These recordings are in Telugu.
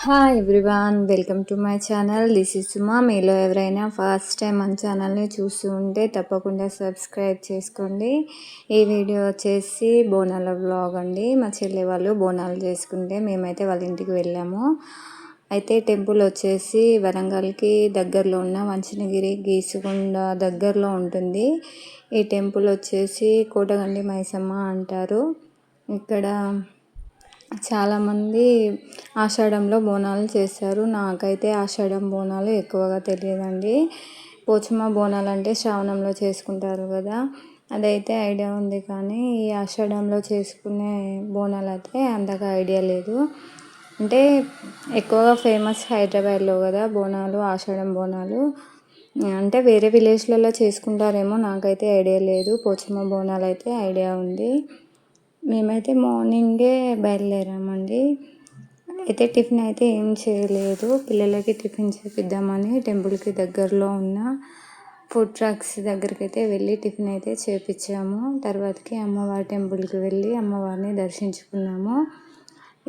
Hi everyone, welcome to my channel. This is Suma. మీలో ఎవరైనా ఫస్ట్ టైం మన ఛానల్ని చూస్తూ ఉంటే తప్పకుండా సబ్స్క్రైబ్ చేసుకోండి. ఈ వీడియో వచ్చేసి బోనాల వ్లాగ్ అండి. మా చెల్లి వాళ్ళు బోనాలు చేసుకుంటే మేమైతే వాళ్ళ ఇంటికి వెళ్ళాము. అయితే టెంపుల్ వచ్చేసి వరంగల్కి దగ్గరలో ఉన్న వంచనగిరి గీసుకొండ దగ్గరలో ఉంటుంది. ఈ టెంపుల్ వచ్చేసి కోటగండి మైసమ్మ అంటారు. ఇక్కడ చాలామంది ఆషాఢంలో బోనాలు చేస్తారు. నాకైతే ఆషాఢం బోనాలు ఎక్కువగా తెలియదండి. పోచమ్మ బోనాలు అంటే శ్రావణంలో చేసుకుంటారు కదా, అదైతే ఐడియా ఉంది. కానీ ఈ ఆషాఢంలో చేసుకునే బోనాలు అయితే అంతగా ఐడియా లేదు. అంటే ఎక్కువగా ఫేమస్ హైదరాబాద్లో కదా బోనాలు, ఆషాఢం బోనాలు. అంటే వేరే విలేజ్లలో చేసుకుంటారేమో, నాకైతే ఐడియా లేదు. పోచమ్మ బోనాలు అయితే ఐడియా ఉంది. మేమైతే మార్నింగే బయలుదేరామండి. అయితే టిఫిన్ అయితే ఏం చేయలేదు. పిల్లలకి టిఫిన్ చేపిద్దామని టెంపుల్కి దగ్గరలో ఉన్న ఫుడ్ ట్రక్స్ దగ్గరికి అయితే వెళ్ళి టిఫిన్ అయితే చేపించాము. తర్వాతకి అమ్మవారి టెంపుల్కి వెళ్ళి అమ్మవారిని దర్శించుకున్నాము.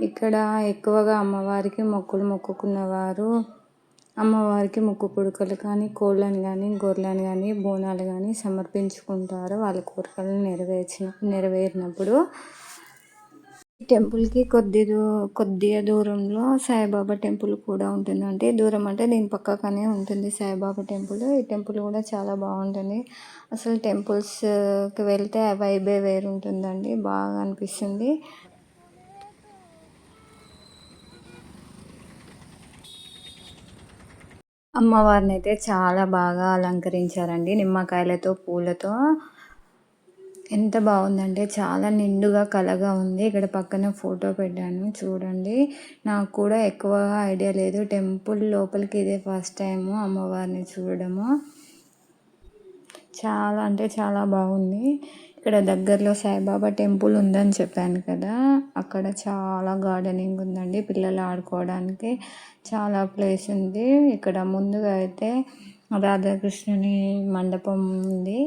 ఇక్కడ ఎక్కువగా అమ్మవారికి మొక్కులు మొక్కుకున్నవారు అమ్మవారికి ముక్కు పుడకలు కానీ, కోళ్ళని కానీ, గొర్రెలను కానీ, బోనాలు కానీ సమర్పించుకుంటారు వాళ్ళ కోరికలు నెరవేరినప్పుడు. టెంపుల్కి కొద్దిగా దూరంలో సాయిబాబా టెంపుల్ కూడా ఉంటుంది. అంటే దూరం అంటే దీని పక్కనే ఉంటుంది సాయిబాబా టెంపుల్. ఈ టెంపుల్ కూడా చాలా బాగుంటుంది. అసలు టెంపుల్స్కి వెళ్తే ఆ వైబే వేరు ఉంటుందండి, బాగా అనిపిస్తుంది. అమ్మవారిని అయితే చాలా బాగా అలంకరించారండి, నిమ్మకాయలతో, పూలతో. ఎంత బాగుందంటే చాలా నిండుగా కలగా ఉంది. ఇక్కడ పక్కన ఫోటో పెట్టాను చూడండి. నాకు కూడా ఎక్కువగా ఐడియా లేదు. టెంపుల్ లోపలికి ఇదే ఫస్ట్ టైము అమ్మవారిని చూడడము. చాలా అంటే చాలా బాగుంది. ఇక్కడ దగ్గరలో సాయిబాబా టెంపుల్ ఉందని చెప్పాను కదా, అక్కడ చాలా గార్డెనింగ్ ఉందండి. పిల్లలు ఆడుకోవడానికి చాలా ప్లేస్ ఉంది. ఇక్కడ ముందుగా అయితే రాధాకృష్ణుని మండపం ఉంది.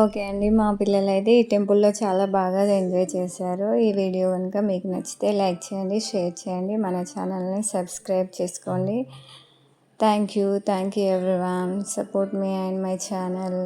ఓకే అండి, మా పిల్లలు అయితే ఈ టెంపుల్లో చాలా బాగా ఎంజాయ్ చేశారు. ఈ వీడియో కనుక మీకు నచ్చితే లైక్ చేయండి, షేర్ చేయండి, మన ఛానల్ని సబ్స్క్రైబ్ చేసుకోండి. Thank you everyone, support me and my channel.